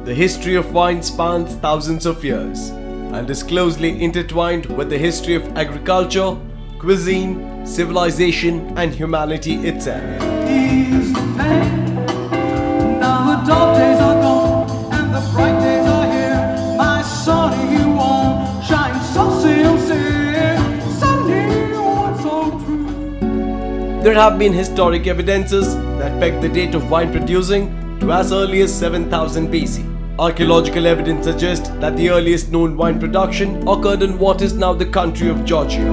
The history of wine spans thousands of years and is closely intertwined with the history of agriculture, cuisine, civilization, and humanity itself. Ease the pain. Now the dark days are gone and the bright days are here. My sunny one shines so sincere, sunny one so true. There have been historic evidences that peg the date of wine producing to as early as 7000 BC. Archaeological evidence suggests that the earliest known wine production occurred in what is now the country of Georgia.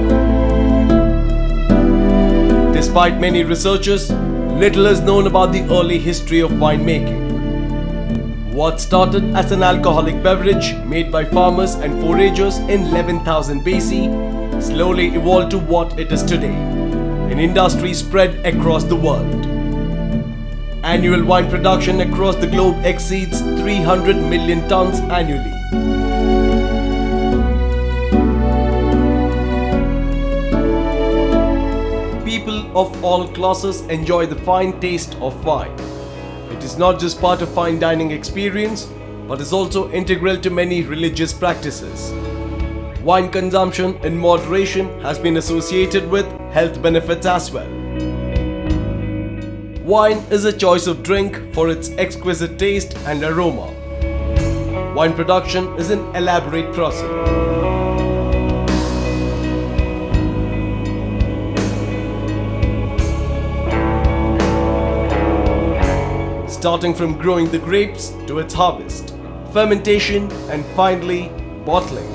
Despite many researchers, little is known about the early history of winemaking. What started as an alcoholic beverage made by farmers and foragers in 11,000 BC slowly evolved to what it is today, an industry spread across the world. Annual wine production across the globe exceeds 300 million tons annually. People of all classes enjoy the fine taste of wine. It is not just part of fine dining experience, but is also integral to many religious practices. Wine consumption in moderation has been associated with health benefits as well. Wine is a choice of drink for its exquisite taste and aroma. Wine production is an elaborate process. Starting from growing the grapes to its harvest, fermentation, and finally bottling.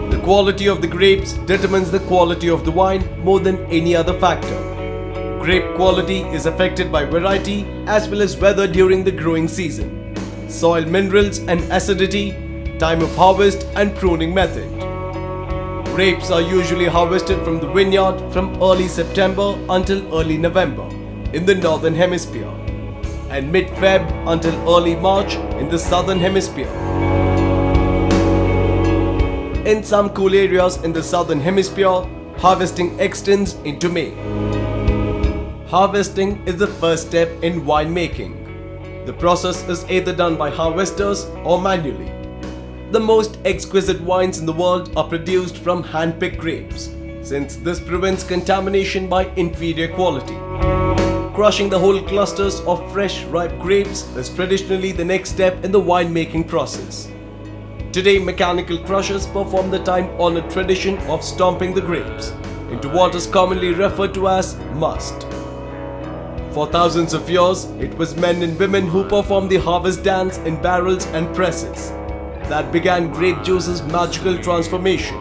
The quality of the grapes determines the quality of the wine more than any other factor. Grape quality is affected by variety as well as weather during the growing season, soil minerals and acidity, time of harvest and pruning method. Grapes are usually harvested from the vineyard from early September until early November in the northern hemisphere and mid-Feb until early March in the southern hemisphere. In some cool areas in the southern hemisphere, harvesting extends into May. Harvesting is the first step in winemaking. The process is either done by harvesters or manually. The most exquisite wines in the world are produced from hand-picked grapes, since this prevents contamination by inferior quality. Crushing the whole clusters of fresh, ripe grapes is traditionally the next step in the winemaking process. Today, mechanical crushers perform the time-honored tradition of stomping the grapes into what is commonly referred to as must. For thousands of years, it was men and women who performed the harvest dance in barrels and presses that began grape juice's magical transformation.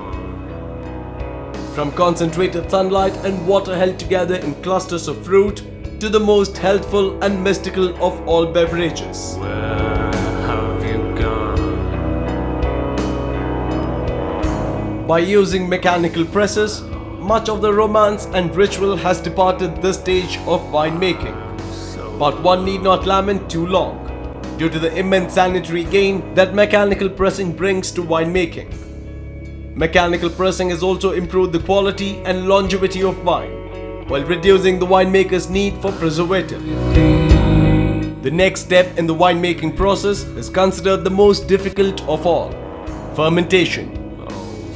From concentrated sunlight and water held together in clusters of fruit to the most healthful and mystical of all beverages. Where have you gone? By using mechanical presses, much of the romance and ritual has departed this stage of winemaking. But one need not lament too long, due to the immense sanitary gain that mechanical pressing brings to winemaking. Mechanical pressing has also improved the quality and longevity of wine, while reducing the winemaker's need for preservative. The next step in the winemaking process is considered the most difficult of all: fermentation.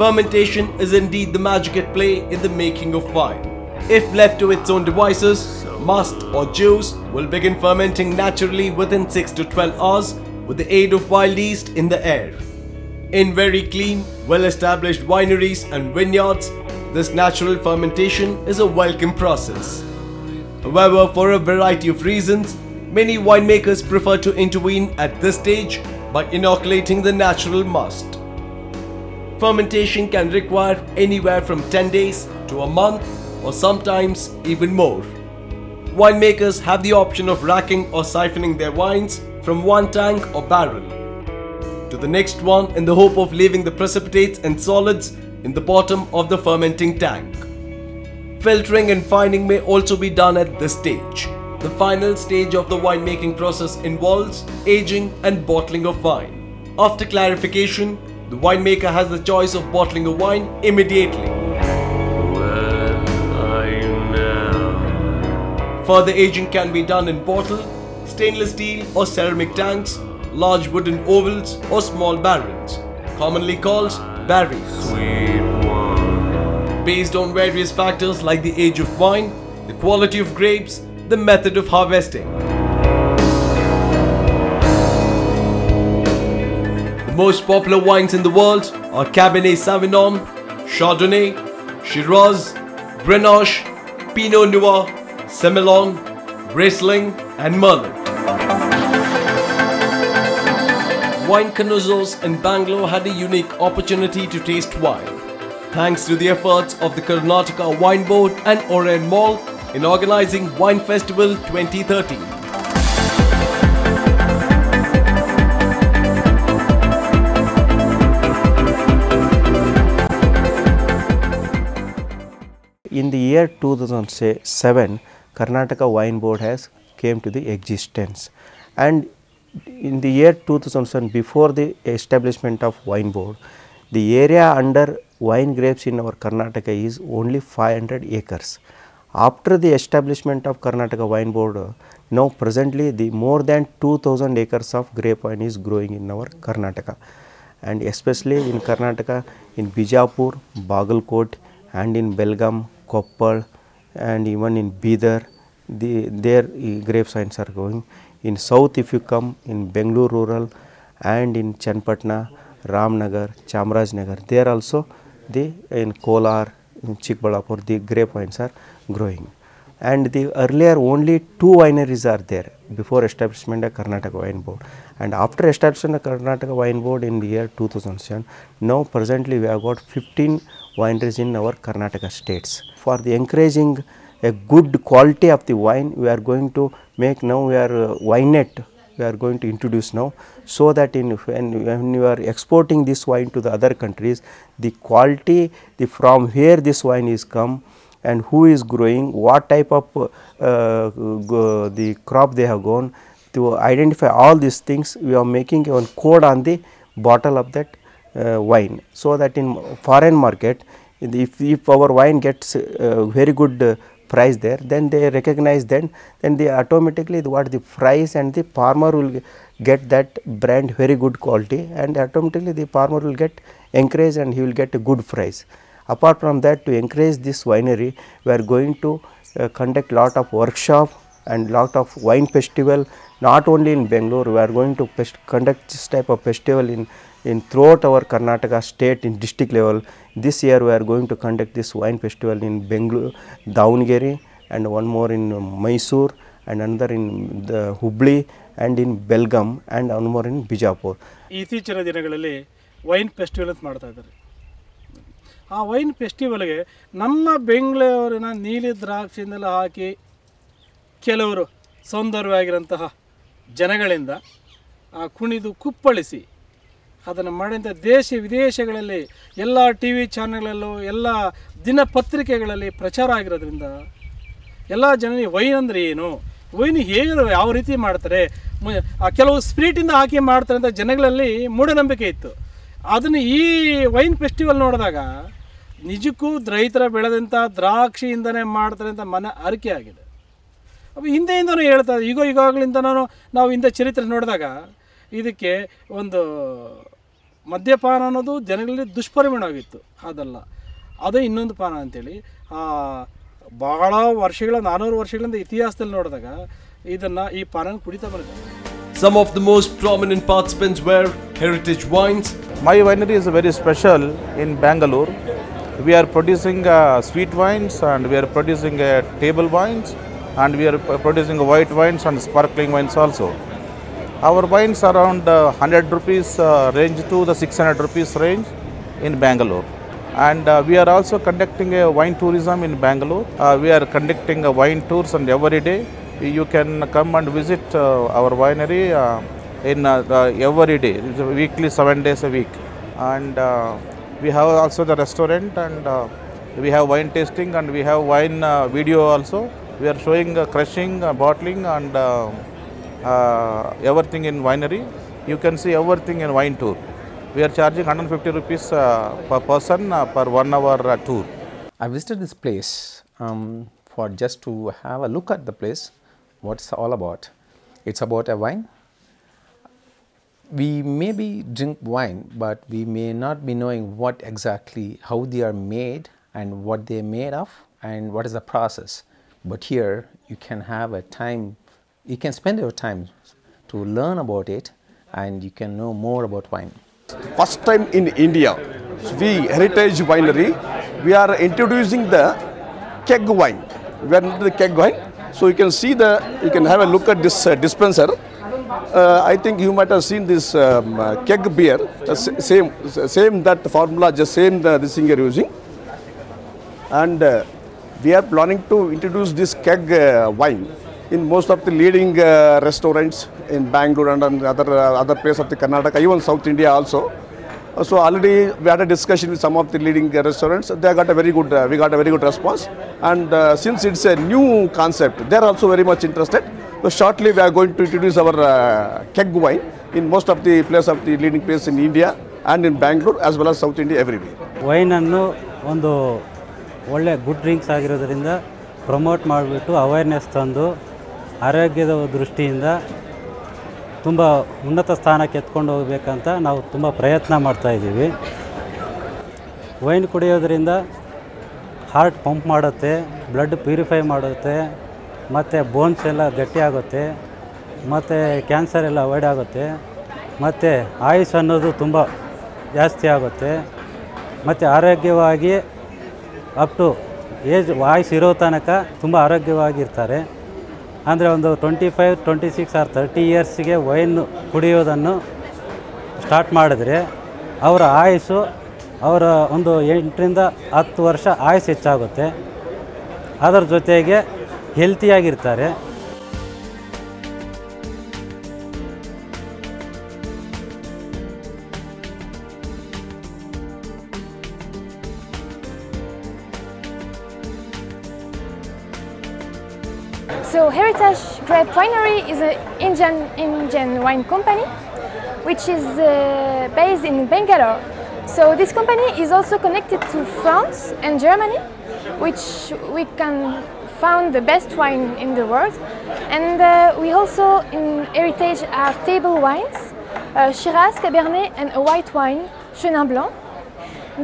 Fermentation is indeed the magic at play in the making of wine. If left to its own devices, must or juice will begin fermenting naturally within 6 to 12 hours with the aid of wild yeast in the air. In very clean, well-established wineries and vineyards, this natural fermentation is a welcome process. However, for a variety of reasons, many winemakers prefer to intervene at this stage by inoculating the natural must. Fermentation can require anywhere from 10 days to a month or sometimes even more. Winemakers have the option of racking or siphoning their wines from one tank or barrel to the next one in the hope of leaving the precipitates and solids in the bottom of the fermenting tank. Filtering and fining may also be done at this stage. The final stage of the winemaking process involves aging and bottling of wine. After clarification, the winemaker has the choice of bottling a wine immediately. Where are you now? Further aging can be done in bottle, stainless steel or ceramic tanks, large wooden ovals or small barrels, commonly called barries. Sweet one. Based on various factors like the age of wine, the quality of grapes, the method of harvesting. The most popular wines in the world are Cabernet Sauvignon, Chardonnay, Shiraz, Grenache, Pinot Noir, Semillon, Riesling and Merlot. Wine connoisseurs in Bangalore had a unique opportunity to taste wine, thanks to the efforts of the Karnataka Wine Board and Orion Mall in organizing Wine Festival 2013. In the year 2007, Karnataka Wine Board has came to the existence, and in the year 2007, before the establishment of Wine Board, the area under wine grapes in our Karnataka is only 500 acres. After the establishment of Karnataka Wine Board, now presently the more than 2000 acres of grape wine is growing in our Karnataka, and especially in Karnataka, in Bijapur, Bagalkot and in Belgaum, Koppal and even in Bidar, their grape vines are growing. In south, if you come in Bangalore rural and in Channapatna, Ramnagar, Chamarajnagar, there also in Kolar, in Chikbalapur, the grape vines are growing. And the earlier only 2 wineries are there before establishment of Karnataka Wine Board. And after establishment of Karnataka Wine Board in the year 2007, now presently we have got 15 wineries in our Karnataka states. For the encouraging a good quality of the wine, we are going to make now, we are winenet we are going to introduce now, so that when you are exporting this wine to the other countries, the quality, from where this wine is come and who is growing, what type of the crop they have grown, to identify all these things, we are making one code on the bottle of that wine, so that in foreign market, if our wine gets very good price there, then they recognize, then they automatically what the price, and the farmer will get that brand very good quality, and automatically the farmer will get encouraged and he will get a good price. Apart from that, to encourage this winery, we are going to conduct lot of workshop and lot of wine festival, not only in Bangalore. We are going to conduct this type of festival in throughout our Karnataka state in district level. This year we are going to conduct this wine festival in Bangalore, Davangere, and one more in Mysore, and another in the Hubli and in Belgaum, and one more in Bijapur. ಇತ್ತೀಚಿನ ದಿನಗಳಲ್ಲಿ wine festival ಅಂತ ಮಾಡ್ತಾ ಇದ್ದಾರೆ. ಆ wine ಫೆಸ್ಟಿವಲ್ಗೆ ನಮ್ಮ ಬೆಂಗಳೂರಿನ ನೀಲಿ ದ್ರಾಕ್ಷಿನೆಲ್ಲ ಹಾಕಿ ಕೆಲವರು ಸೌಂದರ್ಯವಾಗಿರೋಂತಹ ಜನಗಳಿಂದ ಕುಣಿದು ಕುಪ್ಪಳಿಸಿ ಅದನ್ನು ಮಾಡಿದಂಥ ದೇಶ ವಿದೇಶಗಳಲ್ಲಿ ಎಲ್ಲ ಟಿ ವಿ ಚಾನೆಲ್ಗಳಲ್ಲೂ ಎಲ್ಲ ದಿನಪತ್ರಿಕೆಗಳಲ್ಲಿ ಪ್ರಚಾರ ಆಗಿರೋದ್ರಿಂದ ಎಲ್ಲ ಜನರಿಗೆ ವೈನ್ ಅಂದರೆ ಏನು, ವೈನ್ ಹೇಗೆ ಯಾವ ರೀತಿ ಮಾಡ್ತಾರೆ, ಕೆಲವು ಸ್ಪಿರಿಟಿಂದ ಹಾಕಿ ಮಾಡ್ತಾರೆ ಅಂತ ಜನಗಳಲ್ಲಿ ಮೂಢನಂಬಿಕೆ ಇತ್ತು. ಅದನ್ನು ಈ ವೈನ್ ಫೆಸ್ಟಿವಲ್ ನೋಡಿದಾಗ ನಿಜಕ್ಕೂ ರೈತರ ಬೆಳೆದಂಥ ದ್ರಾಕ್ಷಿಯಿಂದನೇ ಮಾಡ್ತಾರೆ ಅಂತ ಅರಿಕೆ ಆಗಿದೆ. ಅವು ಹಿಂದೆಯಿಂದನೂ ಹೇಳ್ತಾರೆ, ಈಗಾಗಲಿಂದ ನಾವು ಇಂಥ ಚರಿತ್ರೆ ನೋಡಿದಾಗ ಇದಕ್ಕೆ ಒಂದು ಮದ್ಯಪಾನ ಅನ್ನೋದು ಜನಗಳಲ್ಲಿ ದುಷ್ಪರಿಣಾಮ ಆಗಿತ್ತು. ಅದಲ್ಲ, ಅದೇ ಇನ್ನೊಂದು ಪಾನ ಅಂತೇಳಿ ಭಾಳ ವರ್ಷಗಳ 400 ವರ್ಷಗಳಿಂದ ಇತಿಹಾಸದಲ್ಲಿ ನೋಡಿದಾಗ ಈ ಪಾನ ಕುಡಿತಾ ಬರ್ತಾರೆ. Some of the most prominent participants were Heritage Wines. My winery is very special in Bangalore. We are producing sweet wines, and we are producing table wines, and we are producing white wines and sparkling wines also. Our wines are around 100 rupees range to the 600 rupees range in Bangalore. And we are also conducting a wine tourism in Bangalore. We are conducting wine tours, and every day you can come and visit our winery in every day, weekly, 7 days a week. And we have also the restaurant, and we have wine tasting, and we have wine video also. We are showing crushing, bottling, and everything in winery. You can see everything in wine tour. We are charging 150 rupees per person per 1 hour tour. I visited this place for just to have a look at the place, what's all about. It's about a wine. We maybe drink wine, but we may not be knowing what exactly, how they are made and what they are made of and what is the process. But here you can have a time, you can spend your time to learn about it and you can know more about wine. First time in India, we Heritage Winery, we are introducing the keg wine. We are into the keg wine. So you can see you can have a look at this dispenser. I think you might have seen this keg beer, same that formula, just same this thing you are using. And we are planning to introduce this keg wine in most of the leading restaurants in Bangalore and other places of the Karnataka, even South India also. So already we had a discussion with some of the leading restaurants. They got a very good, we got a very good response. And since it's a new concept, they are also very much interested. So shortly we are going to introduce our keg wine in most of the places of the leading places in India and in Bangalore as well as South India everywhere. Wine ಅನ್ನು ಒಂದು ಒಳ್ಳೆ good drinks ಆಗಿರೋದ್ರಿಂದ promote ಮಾಡಿಬಿಟ್ಟು awareness ತಂದು ಆರೋಗ್ಯದ ದೃಷ್ಟಿಯಿಂದ ತುಂಬ ಉನ್ನತ ಸ್ಥಾನಕ್ಕೆ ಎತ್ಕೊಂಡು ಹೋಗಬೇಕಂತ ನಾವು ತುಂಬ ಪ್ರಯತ್ನ ಮಾಡ್ತಾಯಿದ್ದೀವಿ. ವೈನ್ ಕುಡಿಯೋದ್ರಿಂದ ಹಾರ್ಟ್ ಪಂಪ್ ಮಾಡುತ್ತೆ, ಬ್ಲಡ್ ಪ್ಯೂರಿಫೈ ಮಾಡುತ್ತೆ, ಮತ್ತು ಬೋನ್ಸ್ ಎಲ್ಲ ಗಟ್ಟಿಯಾಗುತ್ತೆ, ಮತ್ತು ಕ್ಯಾನ್ಸರ್ ಎಲ್ಲ ಅವಾಯ್ಡ್ ಆಗುತ್ತೆ, ಮತ್ತು ಆಯುಸ್ ಅನ್ನೋದು ತುಂಬ ಜಾಸ್ತಿ ಆಗುತ್ತೆ, ಮತ್ತು ಆರೋಗ್ಯವಾಗಿ ಅಪ್ ಟು ಏಜ್ ಆಯುಸ್ ಇರೋ ತನಕ ತುಂಬ ಆರೋಗ್ಯವಾಗಿರ್ತಾರೆ. ಅಂದರೆ ಒಂದು 25, 26 ಆರ್ 30 ಇಯರ್ಸಿಗೆ ವೈನ್ ಕುಡಿಯೋದನ್ನು ಸ್ಟಾರ್ಟ್ ಮಾಡಿದ್ರೆ ಅವರ ಆಯುಸ್ಸು ಅವರ ಒಂದು 8ರಿಂದ 10 ವರ್ಷ ಆಯುಸ್ ಹೆಚ್ಚಾಗುತ್ತೆ. ಅದರ ಜೊತೆಗೆ ಹೆಲ್ತಿಯಾಗಿರ್ತಾರೆ. So Heritage Grape Winery is an Indian wine company which is based in Bangalore. So this company is also connected to France and Germany, which we can find the best wine in the world. And we also in Heritage have table wines, Shiraz, Cabernet and a white wine, Chenin Blanc.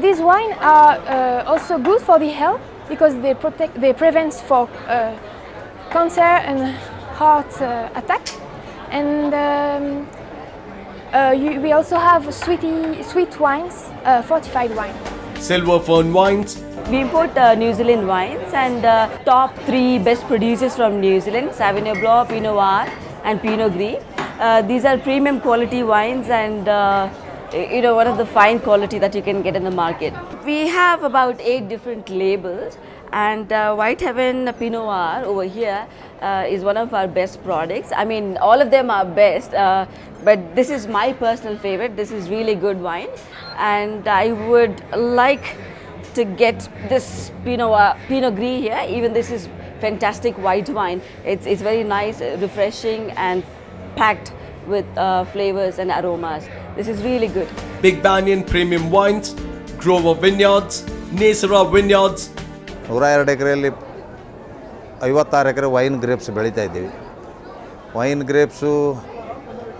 These wines are also good for the health because they prevent for cancer and heart attack. And we also have sweet wines, fortified wine. Silver Fern Wines. We import New Zealand wines and top 3 best producers from New Zealand, Sauvignon Blanc, Pinot Noir and Pinot Gris. These are premium quality wines and one of the fine quality that you can get in the market. We have about 8 different labels. And White Heaven Pinot Noir over here is one of our best products. I mean, all of them are best, but this is my personal favorite. This is really good wine, and I would like to get this Pinot Gris here. Even this is fantastic white wine. It's very nice, refreshing, and packed with flavors and aromas. This is really good. Big Banyan Premium Wines, Grover Vineyards, Nesera Vineyards. 102 ಎಕರೆಯಲ್ಲಿ 56 ಎಕರೆ wine grapes ಬೆಳೀತಾ ಇದ್ದೀವಿ. Wine grapes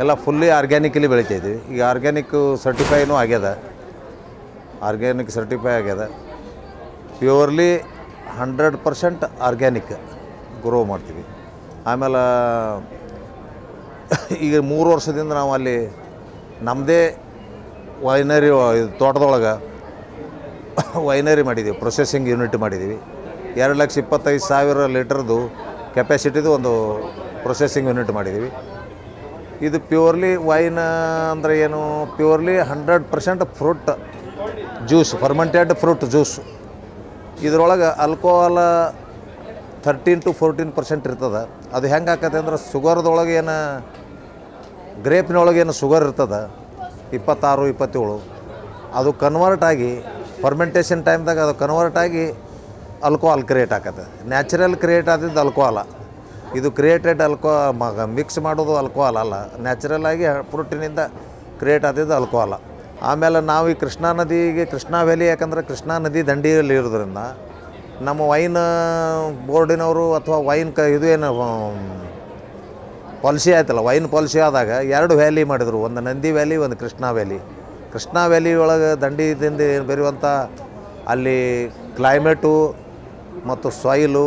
ಎಲ್ಲ fully organically ಬೆಳೀತಾ ಇದ್ದೀವಿ. ಈಗ organic ಸರ್ಟಿಫೈನೂ ಆಗ್ಯದ, organic certify ಆಗ್ಯದ. Purely 100% organic grow ಮಾಡ್ತೀವಿ. ಆಮೇಲೆ ಈಗ 3 ವರ್ಷದಿಂದ ನಾವು ಅಲ್ಲಿ ನಮ್ಮದೇ ವೈನರಿ ತೋಟದೊಳಗೆ ವೈನರಿ ಮಾಡಿದ್ದೀವಿ, ಪ್ರೊಸೆಸಿಂಗ್ ಯೂನಿಟ್ ಮಾಡಿದ್ದೀವಿ. 2,25,000 ಲೀಟರ್ದು ಕೆಪಾಸಿಟಿದು ಒಂದು ಪ್ರೊಸೆಸಿಂಗ್ ಯೂನಿಟ್ ಮಾಡಿದ್ದೀವಿ. ಇದು ಪ್ಯೂರ್ಲಿ ವೈನ್ ಅಂದರೆ ಏನು, purely 100% fruit juice, fermented fruit juice. ಇದರೊಳಗೆ ಆಲ್ಕೋಹಾಲ್ 13 to 14% ಇರ್ತದೆ. ಅದು ಹೆಂಗೆ ಆಕತ್ತೆ ಅಂದ್ರೆ ಶುಗರ್ದೊಳಗೆ ಏನು, ಗ್ರೇಪ್ನೊಳಗೆ ಏನು ಶುಗರ್ ಇರ್ತದೆ 26, 27, ಅದು ಕನ್ವರ್ಟ್ ಆಗಿ ಫರ್ಮೆಂಟೇಷನ್ ಟೈಮ್ದಾಗ ಅದು ಕನ್ವರ್ಟ್ ಆಗಿ ಆಲ್ಕೋಹಾಲ್ ಕ್ರಿಯೇಟ್ ಆಕತ್ತೆ. ನ್ಯಾಚುರಲ್ ಕ್ರಿಯೇಟ್ ಆದಿದ್ದು ಆಲ್ಕೋಹಾಲ. ಇದು ಕ್ರಿಯೇಟೆಡ್ ಮಿಕ್ಸ್ ಮಾಡೋದು ಆಲ್ಕೋಹಾಲ್ ಅಲ್ಲ, ನ್ಯಾಚುರಲ್ ಆಗಿ ಫ್ರೂಟಿನಿಂದ ಕ್ರಿಯೇಟ್ ಆದಿದ್ದು ಆಲ್ಕೋಹಾಲ. ಆಮೇಲೆ ನಾವು ಈ ಕೃಷ್ಣಾ ನದಿಗೆ, ಕೃಷ್ಣಾ ವ್ಯಾಲಿ ಯಾಕಂದರೆ ಕೃಷ್ಣಾ ನದಿ ದಂಡಿಯಲ್ಲಿ ಇರೋದ್ರಿಂದ ನಮ್ಮ ವೈನ್ ಬೋರ್ಡಿನವರು ಅಥವಾ ವೈನ್ ಇದು ಏನು ಪಾಲಿಸಿ ಆಯ್ತಲ್ಲ, ವೈನ್ ಪಾಲಿಸಿ ಆದಾಗ 2 ವ್ಯಾಲಿ ಮಾಡಿದರು, ಒಂದು ನಂದಿ ವ್ಯಾಲಿ, ಒಂದು ಕೃಷ್ಣಾ ವ್ಯಾಲಿ. ಕೃಷ್ಣಾ ವ್ಯಾಲಿ ಒಳಗೆ ದಂಡಿದಿಂದ ಬೆರೆಯುವಂಥ ಅಲ್ಲಿ ಕ್ಲೈಮೇಟು ಮತ್ತು ಸಾಯಿಲು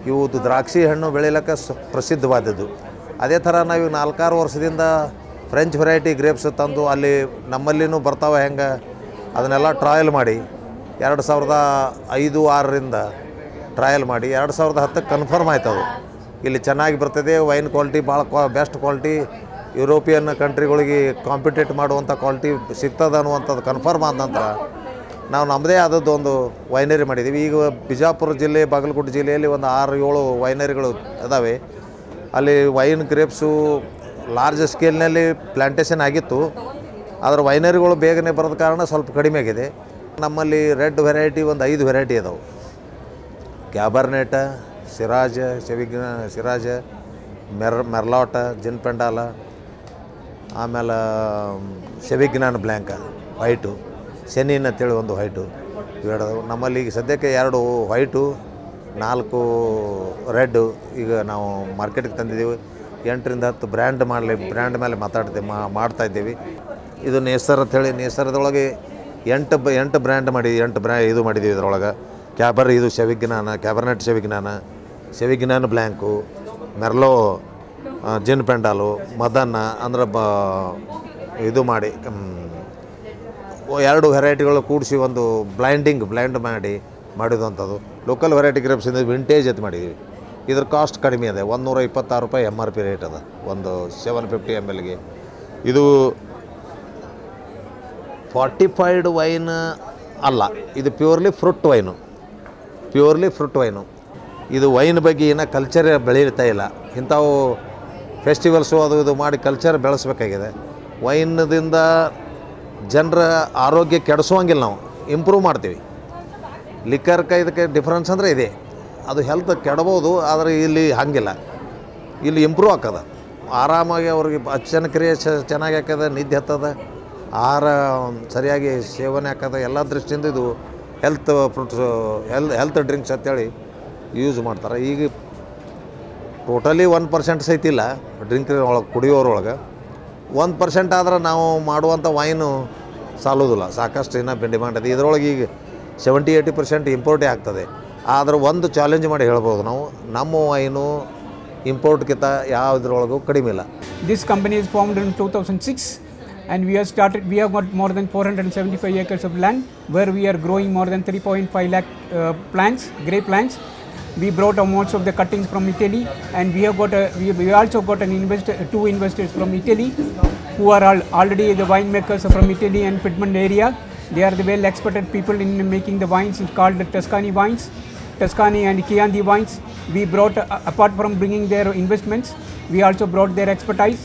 ಇವು ದ್ರಾಕ್ಷಿ ಹಣ್ಣು ಬೆಳೀಲಿಕ್ಕೆ ಪ್ರಸಿದ್ಧವಾದದ್ದು. ಅದೇ ಥರ ನಾವು 4-6 ವರ್ಷದಿಂದ ಫ್ರೆಂಚ್ ವೆರೈಟಿ ಗ್ರೇಪ್ಸ್ ತಂದು ಅಲ್ಲಿ ನಮ್ಮಲ್ಲಿನೂ ಬರ್ತಾವೆ ಹೆಂಗೆ ಅದನ್ನೆಲ್ಲ ಟ್ರಯಲ್ ಮಾಡಿ 2005-6ರಿಂದ ಟ್ರಯಲ್ ಮಾಡಿ 2010ಕ್ಕೆ ಕನ್ಫರ್ಮ್ ಆಯ್ತು. ಅದು ಇಲ್ಲಿ ಚೆನ್ನಾಗಿ ಬರ್ತದೆ, ವೈನ್ ಕ್ವಾಲಿಟಿ ಭಾಳ ಬೆಸ್ಟ್ ಕ್ವಾಲಿಟಿ, ಯುರೋಪಿಯನ್ ಕಂಟ್ರಿಗಳಿಗೆ ಕಾಂಪಿಟೇಟ್ ಮಾಡುವಂಥ ಕ್ವಾಲಿಟಿ ಸಿಗ್ತದೆ ಅನ್ನುವಂಥದ್ದು ಕನ್ಫರ್ಮ್ ಆದ ನಂತರ ನಾವು ನಮ್ಮದೇ ಆದದ್ದು ಒಂದು ವೈನರಿ ಮಾಡಿದ್ದೀವಿ. ಈಗ ಬಿಜಾಪುರ ಜಿಲ್ಲೆ, ಬಾಗಲಕೋಟೆ ಜಿಲ್ಲೆಯಲ್ಲಿ ಒಂದು 6-7 ವೈನರಿಗಳು ಇದ್ದಾವೆ. ಅಲ್ಲಿ ವೈನ್ ಗ್ರೇಪ್ಸು ಲಾರ್ಜ್ ಸ್ಕೇಲ್ನಲ್ಲಿ ಪ್ಲ್ಯಾಂಟೇಷನ್ ಆಗಿತ್ತು, ಆದರೆ ವೈನರಿಗಳು ಬೇಗನೆ ಬರೋದ ಕಾರಣ ಸ್ವಲ್ಪ ಕಡಿಮೆ ಆಗಿದೆ. ನಮ್ಮಲ್ಲಿ ರೆಡ್ ವೆರೈಟಿ ಒಂದು 5 ವೆರೈಟಿ ಇದಾವೆ. ಕ್ಯಾಬರ್ನೆಟ, ಸಿರಾಜ, ಮೆರ್ಲಾಟ, ಜಿನ್ ಪೆಂಡಾಲ, ಆಮೇಲೆ ಶೆವಿಗ್ನಾನ್ ಬ್ಲ್ಯಾಂಕ ವೈಟು, ಶೆನಿನ್ ಅಂತೇಳಿ ಒಂದು ವೈಟು ಇವೆರಡು ನಮ್ಮಲ್ಲಿ. ಈಗ ಸದ್ಯಕ್ಕೆ 2 ವೈಟು, 4 ರೆಡ್ಡು ಈಗ ನಾವು ಮಾರ್ಕೆಟಿಗೆ ತಂದಿದ್ದೀವಿ. 8-10 ಬ್ರ್ಯಾಂಡ್ ಮೇಲೆ ಮಾಡ್ತಾಯಿದ್ದೀವಿ. ಇದು ನೇಸರ್ ಅಂಥೇಳಿ, ನೇಸರದೊಳಗೆ 8 ಬ್ರ್ಯಾಂಡ್ ಮಾಡಿ 8 ಇದು ಮಾಡಿದ್ದೀವಿ. ಇದರೊಳಗೆ ಇದು ಕ್ಯಾಬರ್ನೆಟ್ ಶೆವಿಗ್ನಾನ್ ಬ್ಲ್ಯಾಂಕು, ಮೆರ್ಲೋ, ಜಿನ್ ಪೆಂಡಾಲು, ಮದನ್ನ ಅಂದ್ರೆ ಇದು ಮಾಡಿ 2 ವೆರೈಟಿಗಳು ಕೂಡಿಸಿ ಒಂದು ಬ್ಲೈಂಡ್ ಮಾಡಿದಂಥದ್ದು. ಲೋಕಲ್ ವೆರೈಟಿ ಗ್ರೇಪ್ಸಿಂದ ವಿಂಟೇಜ್ ಅಂತ ಮಾಡಿದ್ದೀವಿ. ಇದ್ರ ಕಾಸ್ಟ್ ಕಡಿಮೆ ಇದೆ, 126 ರೂಪಾಯಿ MRP ರೇಟ್ ಅದ ಒಂದು 750 mlಗೆ. ಇದು ಫಾರ್ಟಿಫೈಡ್ ವೈನ್ ಅಲ್ಲ, ಇದು ಪ್ಯೂರ್ಲಿ ಫ್ರೂಟ್ ವೈನು. ಇದು ವೈನ್ ಬಗ್ಗೆ ಏನೋ ಕಲ್ಚರ್ ಬೆಳೀತಾ ಇಲ್ಲ. ಇಂಥವು ಫೆಸ್ಟಿವಲ್ಸು ಅದು ಇದು ಮಾಡಿ ಕಲ್ಚರ್ ಬೆಳೆಸ್ಬೇಕಾಗಿದೆ. ವೈನ್ದಿಂದ ಜನರ ಆರೋಗ್ಯ ಕೆಡಿಸೋಂಗಿಲ್ಲ, ನಾವು ಇಂಪ್ರೂವ್ ಮಾಡ್ತೀವಿ. ಲಿಕ್ಕರ್ಗೆ ಇದಕ್ಕೆ ಡಿಫ್ರೆನ್ಸ್ ಅಂದರೆ ಇದೆ, ಅದು ಹೆಲ್ತ್ ಕೆಡಬೋದು, ಆದರೆ ಇಲ್ಲಿ ಹಾಗಿಲ್ಲ. ಇಲ್ಲಿ ಇಂಪ್ರೂವ್ ಆಗ್ತದೆ, ಆರಾಮಾಗಿ ಅವ್ರಿಗೆ ಪಚನ ಕ್ರಿಯೆ ಚೆನ್ನಾಗಿ ಆಗ್ತದೆ, ನಿದ್ದೆ ಹತ್ತದ, ಆಹಾರ ಸರಿಯಾಗಿ ಸೇವನೆ ಆಗ್ತದೆ. ಎಲ್ಲ ದೃಷ್ಟಿಯಿಂದ ಇದು ಹೆಲ್ತ್ ಡ್ರಿಂಕ್ಸ್ ಅಂತೇಳಿ ಯೂಸ್ ಮಾಡ್ತಾರೆ. ಈಗ ಟೋಟಲಿ 1% ಸಹಿತಿಲ್ಲ ಡ್ರಿಂಕ್ ಒಳಗೆ, ಕುಡಿಯೋರೊಳಗೆ 1% ಆದ್ರೆ ನಾವು ಮಾಡುವಂಥ ವೈನು ಸಾಲೋದಿಲ್ಲ, ಸಾಕಷ್ಟು ಇನ್ನೂ ಡಿಮಾಂಡ್ ಇದೆ. ಇದರೊಳಗೆ ಈಗ 70-80% ಇಂಪೋರ್ಟೇ ಆಗ್ತದೆ. ಆದರೆ ಒಂದು ಚಾಲೆಂಜ್ ಮಾಡಿ ಹೇಳ್ಬೋದು ನಾವು, ನಮ್ಮ ವೈನು ಇಂಪೋರ್ಟ್ಗಿಂತ ಯಾವುದ್ರೊಳಗೂ ಕಡಿಮೆ ಇಲ್ಲ. This company is formed in 2006 and we have got more than 475 acres of land where we are growing more than 3.5 lakh plants, grape plants. We brought most of the cuttings from Italy, and we also got 2 investors from Italy who are already the winemakers from Italy and Piedmont area. They are the well experted people in making the wines. It's called the Tuscany and Chianti wines. We brought, apart from bringing their investments, we also brought their expertise.